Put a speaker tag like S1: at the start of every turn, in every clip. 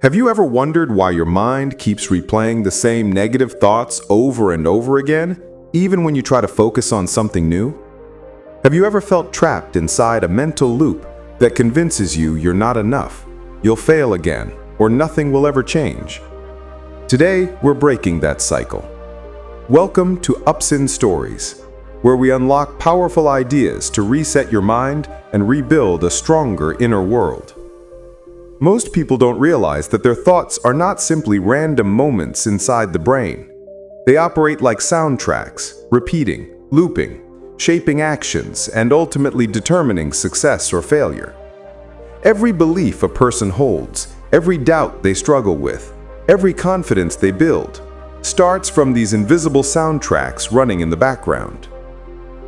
S1: Have you ever wondered why your mind keeps replaying the same negative thoughts over and over again, even when you try to focus on something new? Have you ever felt trapped inside a mental loop that convinces you you're not enough, you'll fail again, or nothing will ever change? Today, we're breaking that cycle. Welcome to Upzen Stories, where we unlock powerful ideas to reset your mind and rebuild a stronger inner world. Most people don't realize that their thoughts are not simply random moments inside the brain. They operate like soundtracks, repeating, looping, shaping actions, and ultimately determining success or failure. Every belief a person holds, every doubt they struggle with, every confidence they build, starts from these invisible soundtracks running in the background.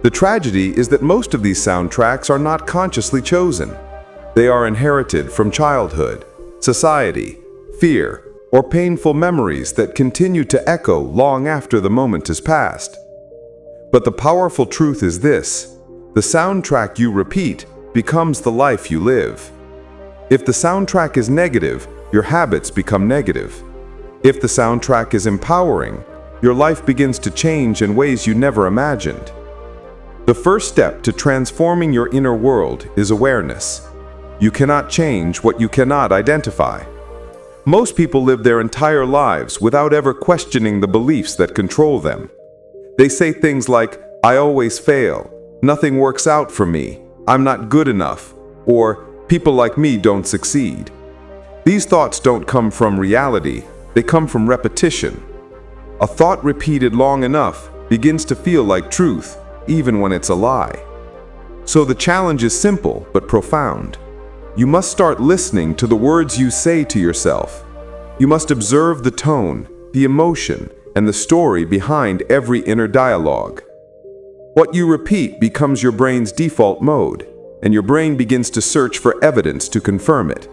S1: The tragedy is that most of these soundtracks are not consciously chosen. They are inherited from childhood, society, fear, or painful memories that continue to echo long after the moment has passed. But the powerful truth is this: the soundtrack you repeat becomes the life you live. If the soundtrack is negative, your habits become negative. If the soundtrack is empowering, your life begins to change in ways you never imagined. The first step to transforming your inner world is awareness. You cannot change what you cannot identify. Most people live their entire lives without ever questioning the beliefs that control them. They say things like, "I always fail," "Nothing works out for me," "I'm not good enough," or "People like me don't succeed." These thoughts don't come from reality, they come from repetition. A thought repeated long enough begins to feel like truth, even when it's a lie. So the challenge is simple but profound. You must start listening to the words you say to yourself. You must observe the tone, the emotion, and the story behind every inner dialogue. What you repeat becomes your brain's default mode, and your brain begins to search for evidence to confirm it.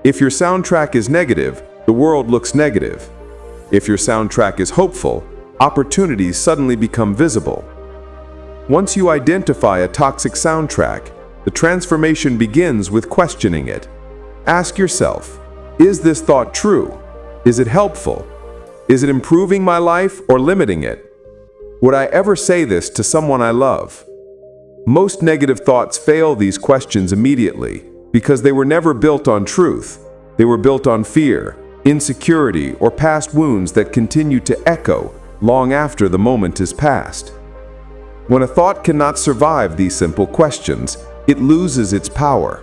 S1: If your soundtrack is negative, the world looks negative. If your soundtrack is hopeful, opportunities suddenly become visible. Once you identify a toxic soundtrack, the transformation begins with questioning it. Ask yourself, is this thought true? Is it helpful? Is it improving my life or limiting it? Would I ever say this to someone I love? Most negative thoughts fail these questions immediately because they were never built on truth. They were built on fear, insecurity, or past wounds that continue to echo long after the moment is past. When a thought cannot survive these simple questions, it loses its power.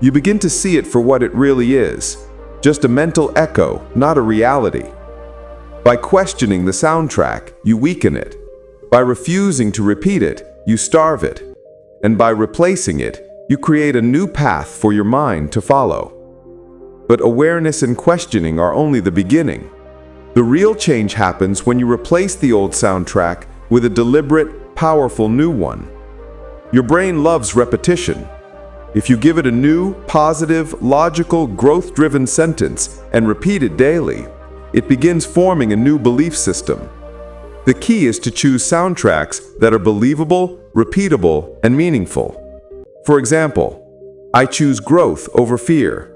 S1: You begin to see it for what it really is, just a mental echo, not a reality. By questioning the soundtrack, you weaken it. By refusing to repeat it, you starve it. And by replacing it, you create a new path for your mind to follow. But awareness and questioning are only the beginning. The real change happens when you replace the old soundtrack with a deliberate, powerful new one. Your brain loves repetition. If you give it a new, positive, logical, growth-driven sentence and repeat it daily, it begins forming a new belief system. The key is to choose soundtracks that are believable, repeatable, and meaningful. For example, I choose growth over fear.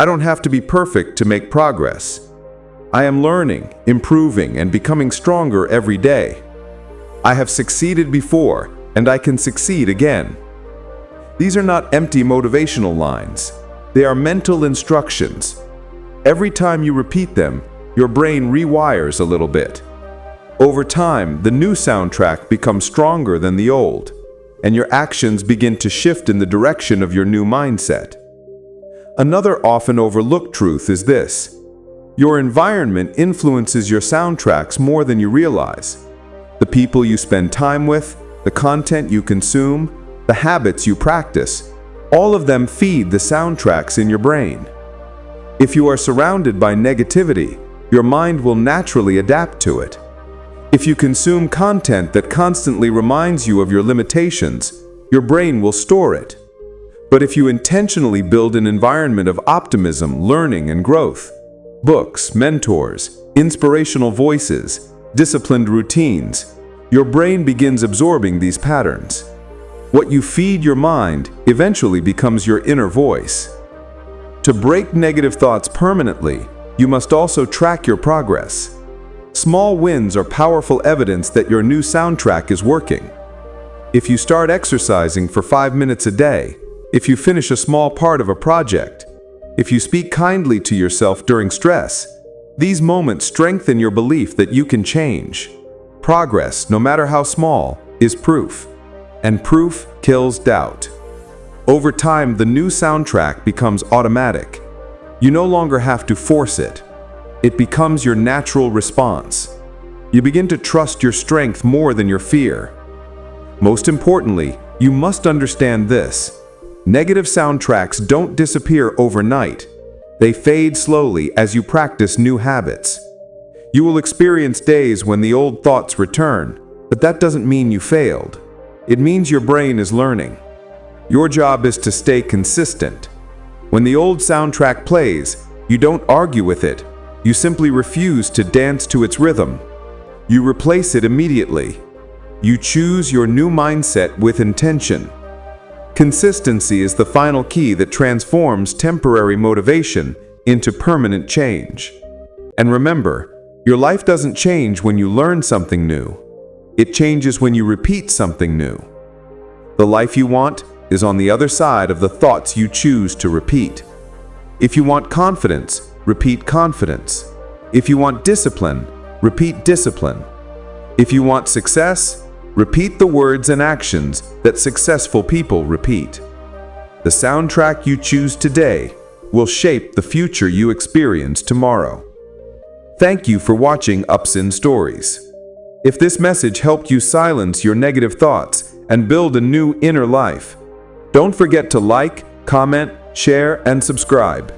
S1: I don't have to be perfect to make progress. I am learning, improving, and becoming stronger every day. I have succeeded before, and I can succeed again. These are not empty motivational lines. They are mental instructions. Every time you repeat them, your brain rewires a little bit. Over time, the new soundtrack becomes stronger than the old, and your actions begin to shift in the direction of your new mindset. Another often overlooked truth is this: your environment influences your soundtracks more than you realize. The people you spend time with, the content you consume, the habits you practice, all of them feed the soundtracks in your brain. If you are surrounded by negativity, your mind will naturally adapt to it. If you consume content that constantly reminds you of your limitations, your brain will store it. But if you intentionally build an environment of optimism, learning, and growth, books, mentors, inspirational voices, disciplined routines, your brain begins absorbing these patterns. What you feed your mind eventually becomes your inner voice. To break negative thoughts permanently, you must also track your progress. Small wins are powerful evidence that your new soundtrack is working. If you start exercising for 5 minutes a day, if you finish a small part of a project, if you speak kindly to yourself during stress, these moments strengthen your belief that you can change. Progress, no matter how small, is proof, and proof kills doubt. Over time, the new soundtrack becomes automatic. You no longer have to force it. It becomes your natural response. You begin to trust your strength more than your fear. Most importantly, you must understand this. Negative soundtracks don't disappear overnight. They fade slowly as you practice new habits. You will experience days when the old thoughts return, but that doesn't mean you failed. It means your brain is learning. Your job is to stay consistent. When the old soundtrack plays, you don't argue with it. You simply refuse to dance to its rhythm. You replace it immediately. You choose your new mindset with intention. Consistency is the final key that transforms temporary motivation into permanent change. And remember, your life doesn't change when you learn something new. It changes when you repeat something new. The life you want is on the other side of the thoughts you choose to repeat. If you want confidence, repeat confidence. If you want discipline, repeat discipline. If you want success, repeat the words and actions that successful people repeat. The soundtrack you choose today will shape the future you experience tomorrow. Thank you for watching Upzen Stories. If this message helped you silence your negative thoughts and build a new inner life, don't forget to like, comment, share, and subscribe.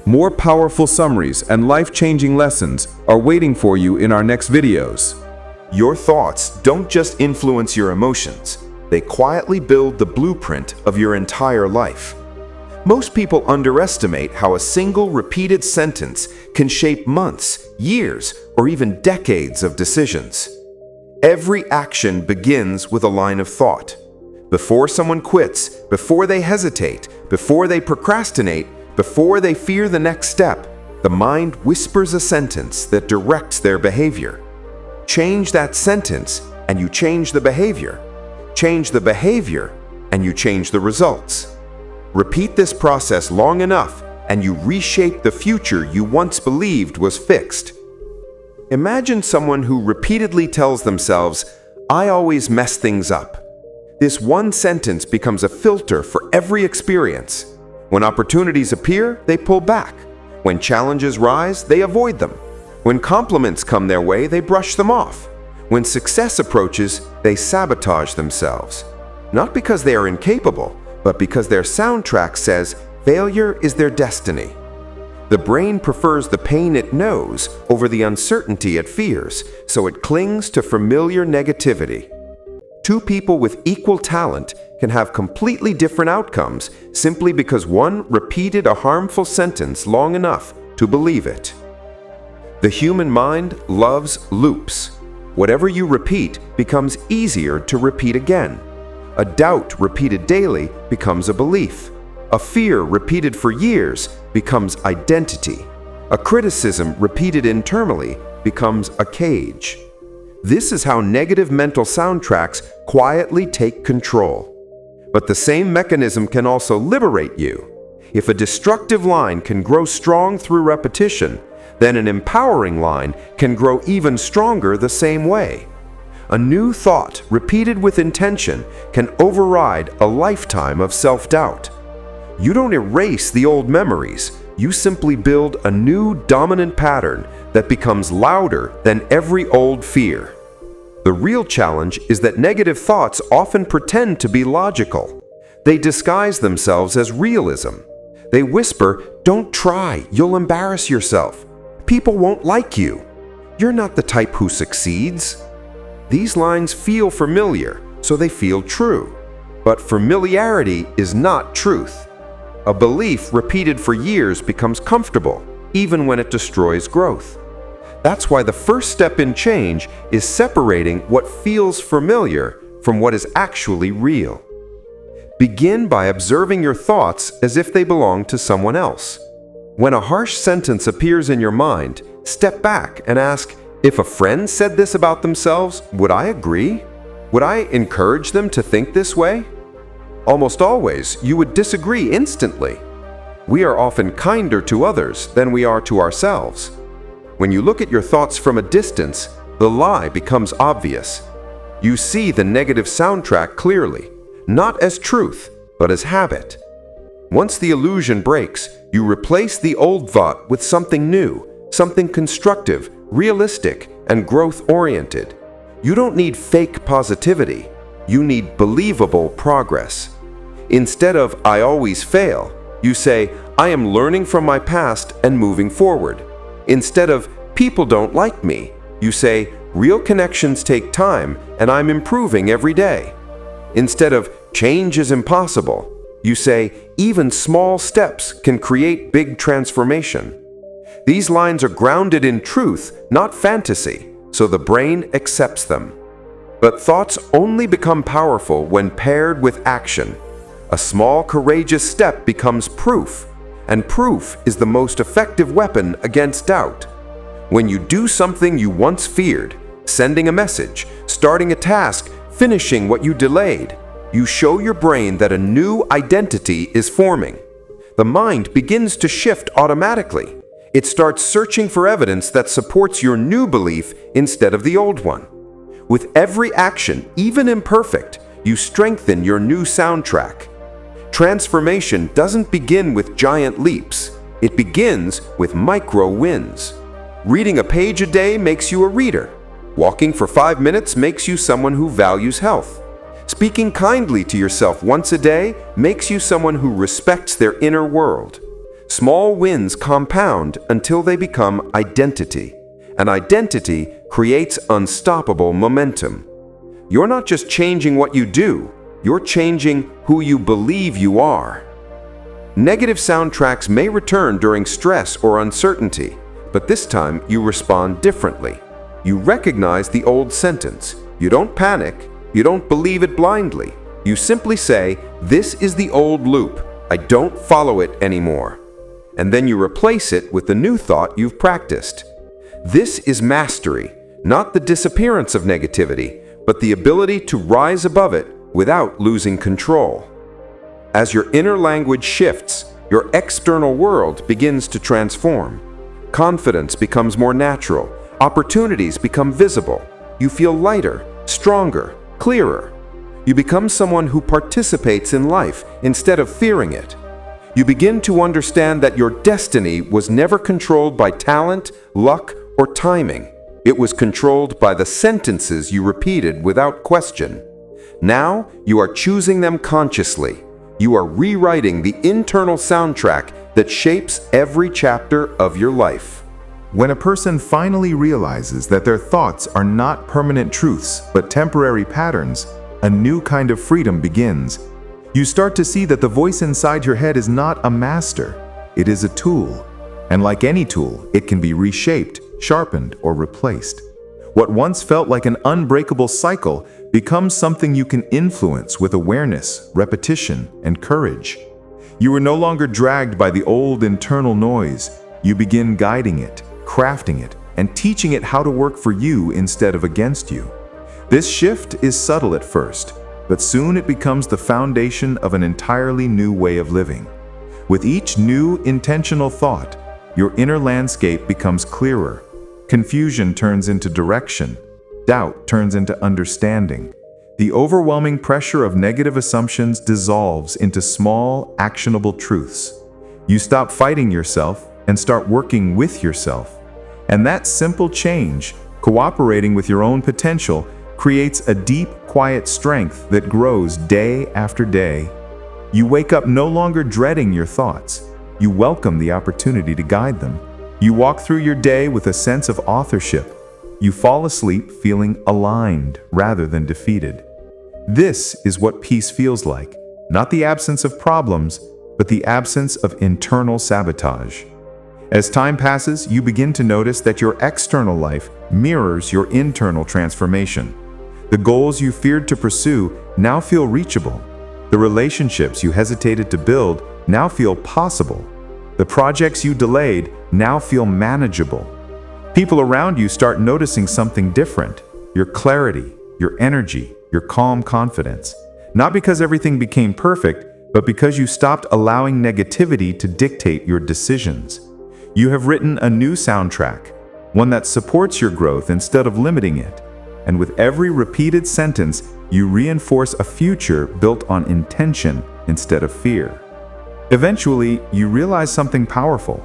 S1: More powerful summaries and life-changing lessons are waiting for you in our next videos.
S2: Your thoughts don't just influence your emotions, they quietly build the blueprint of your entire life. Most people underestimate how a single repeated sentence can shape months, years, or even decades of decisions. Every action begins with a line of thought. Before someone quits, before they hesitate, before they procrastinate, before they fear the next step, the mind whispers a sentence that directs their behavior. Change that sentence, and you change the behavior. Change the behavior, and you change the results. Repeat this process long enough, and you reshape the future you once believed was fixed. Imagine someone who repeatedly tells themselves, "I always mess things up." This one sentence becomes a filter for every experience. When opportunities appear, they pull back. When challenges rise, they avoid them. When compliments come their way, they brush them off. When success approaches, they sabotage themselves. Not because they are incapable, but because their soundtrack says failure is their destiny. The brain prefers the pain it knows over the uncertainty it fears, so it clings to familiar negativity. Two people with equal talent can have completely different outcomes simply because one repeated a harmful sentence long enough to believe it. The human mind loves loops. Whatever you repeat becomes easier to repeat again. A doubt repeated daily becomes a belief. A fear repeated for years becomes identity. A criticism repeated internally becomes a cage. This is how negative mental soundtracks quietly take control. But the same mechanism can also liberate you. If a destructive line can grow strong through repetition, then an empowering line can grow even stronger the same way. A new thought, repeated with intention, can override a lifetime of self-doubt. You don't erase the old memories, you simply build a new dominant pattern that becomes louder than every old fear. The real challenge is that negative thoughts often pretend to be logical. They disguise themselves as realism. They whisper, "Don't try, you'll embarrass yourself. People won't like you. You're not the type who succeeds." These lines feel familiar, so they feel true. But familiarity is not truth. A belief repeated for years becomes comfortable, even when it destroys growth. That's why the first step in change is separating what feels familiar from what is actually real. Begin by observing your thoughts as if they belong to someone else. When a harsh sentence appears in your mind, step back and ask, if a friend said this about themselves, would I agree? Would I encourage them to think this way? Almost always, you would disagree instantly. We are often kinder to others than we are to ourselves. When you look at your thoughts from a distance, the lie becomes obvious. You see the negative soundtrack clearly, not as truth, but as habit. Once the illusion breaks, you replace the old thought with something new, something constructive, realistic, and growth-oriented. You don't need fake positivity. You need believable progress. Instead of "I always fail," you say, "I am learning from my past and moving forward." Instead of "people don't like me," you say, "real connections take time and I'm improving every day." Instead of "change is impossible," you say, "even small steps can create big transformation." These lines are grounded in truth, not fantasy, so the brain accepts them. But thoughts only become powerful when paired with action. A small, courageous step becomes proof, and proof is the most effective weapon against doubt. When you do something you once feared, sending a message, starting a task, finishing what you delayed, you show your brain that a new identity is forming. The mind begins to shift automatically. It starts searching for evidence that supports your new belief instead of the old one. With every action, even imperfect, you strengthen your new soundtrack. Transformation doesn't begin with giant leaps. It begins with micro wins. Reading a page a day makes you a reader. Walking for 5 minutes makes you someone who values health. Speaking kindly to yourself once a day makes you someone who respects their inner world. Small wins compound until they become identity. And identity creates unstoppable momentum. You're not just changing what you do, you're changing who you believe you are. Negative soundtracks may return during stress or uncertainty, but this time you respond differently. You recognize the old sentence. You don't panic. You don't believe it blindly. You simply say, "This is the old loop. I don't follow it anymore." And then you replace it with the new thought you've practiced. This is mastery, not the disappearance of negativity, but the ability to rise above it without losing control. As your inner language shifts, your external world begins to transform. Confidence becomes more natural. Opportunities become visible. You feel lighter, stronger, clearer. You become someone who participates in life instead of fearing it. You begin to understand that your destiny was never controlled by talent, luck, or timing. It was controlled by the sentences you repeated without question. Now you are choosing them consciously. You are rewriting the internal soundtrack that shapes every chapter of your life.
S1: When a person finally realizes that their thoughts are not permanent truths but temporary patterns, a new kind of freedom begins. You start to see that the voice inside your head is not a master, it is a tool. And like any tool, it can be reshaped, sharpened, or replaced. What once felt like an unbreakable cycle becomes something you can influence with awareness, repetition, and courage. You are no longer dragged by the old internal noise. You begin guiding it, crafting it, and teaching it how to work for you instead of against you. This shift is subtle at first, but soon it becomes the foundation of an entirely new way of living. With each new intentional thought, your inner landscape becomes clearer. Confusion turns into direction. Doubt turns into understanding. The overwhelming pressure of negative assumptions dissolves into small, actionable truths. You stop fighting yourself and start working with yourself. And that simple change, cooperating with your own potential, creates a deep, quiet strength that grows day after day. You wake up no longer dreading your thoughts. You welcome the opportunity to guide them. You walk through your day with a sense of authorship. You fall asleep feeling aligned rather than defeated. This is what peace feels like, not the absence of problems, but the absence of internal sabotage. As time passes, you begin to notice that your external life mirrors your internal transformation. The goals you feared to pursue now feel reachable. The relationships you hesitated to build now feel possible. The projects you delayed now feel manageable. People around you start noticing something different: your clarity, your energy, your calm confidence. Not because everything became perfect, but because you stopped allowing negativity to dictate your decisions. You have written a new soundtrack, one that supports your growth instead of limiting it. And with every repeated sentence, you reinforce a future built on intention instead of fear. Eventually, you realize something powerful.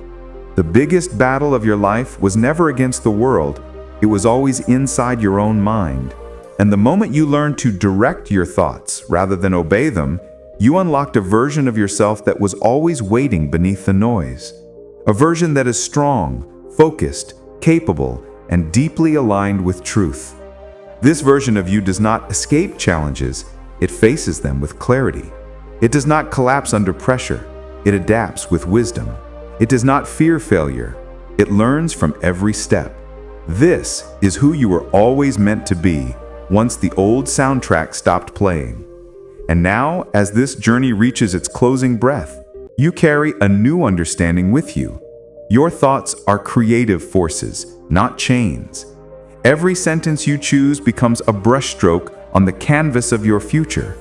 S1: The biggest battle of your life was never against the world, it was always inside your own mind. And the moment you learned to direct your thoughts rather than obey them, you unlocked a version of yourself that was always waiting beneath the noise. A version that is strong, focused, capable, and deeply aligned with truth. This version of you does not escape challenges, it faces them with clarity. It does not collapse under pressure, it adapts with wisdom. It does not fear failure, it learns from every step. This is who you were always meant to be once the old soundtrack stopped playing. And now, as this journey reaches its closing breath, you carry a new understanding with you. Your thoughts are creative forces, not chains. Every sentence you choose becomes a brushstroke on the canvas of your future.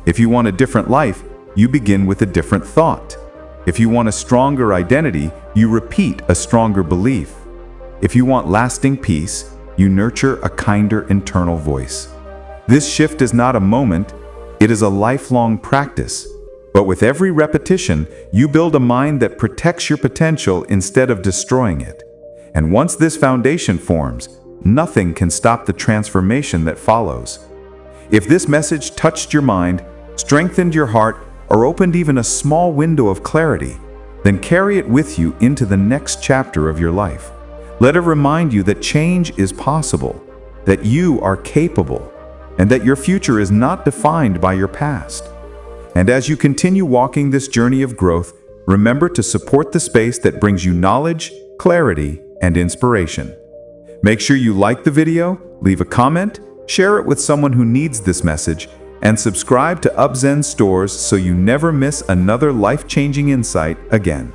S1: If you want a different life, you begin with a different thought. If you want a stronger identity, you repeat a stronger belief. If you want lasting peace, you nurture a kinder internal voice. This shift is not a moment, it is a lifelong practice. But with every repetition, you build a mind that protects your potential instead of destroying it. And once this foundation forms, nothing can stop the transformation that follows. If this message touched your mind, strengthened your heart, or opened even a small window of clarity, then carry it with you into the next chapter of your life. Let it remind you that change is possible, that you are capable, and that your future is not defined by your past. And as you continue walking this journey of growth, remember to support the space that brings you knowledge, clarity, and inspiration. Make sure you like the video, leave a comment, share it with someone who needs this message, and subscribe to Upzen stores so you never miss another life-changing insight again.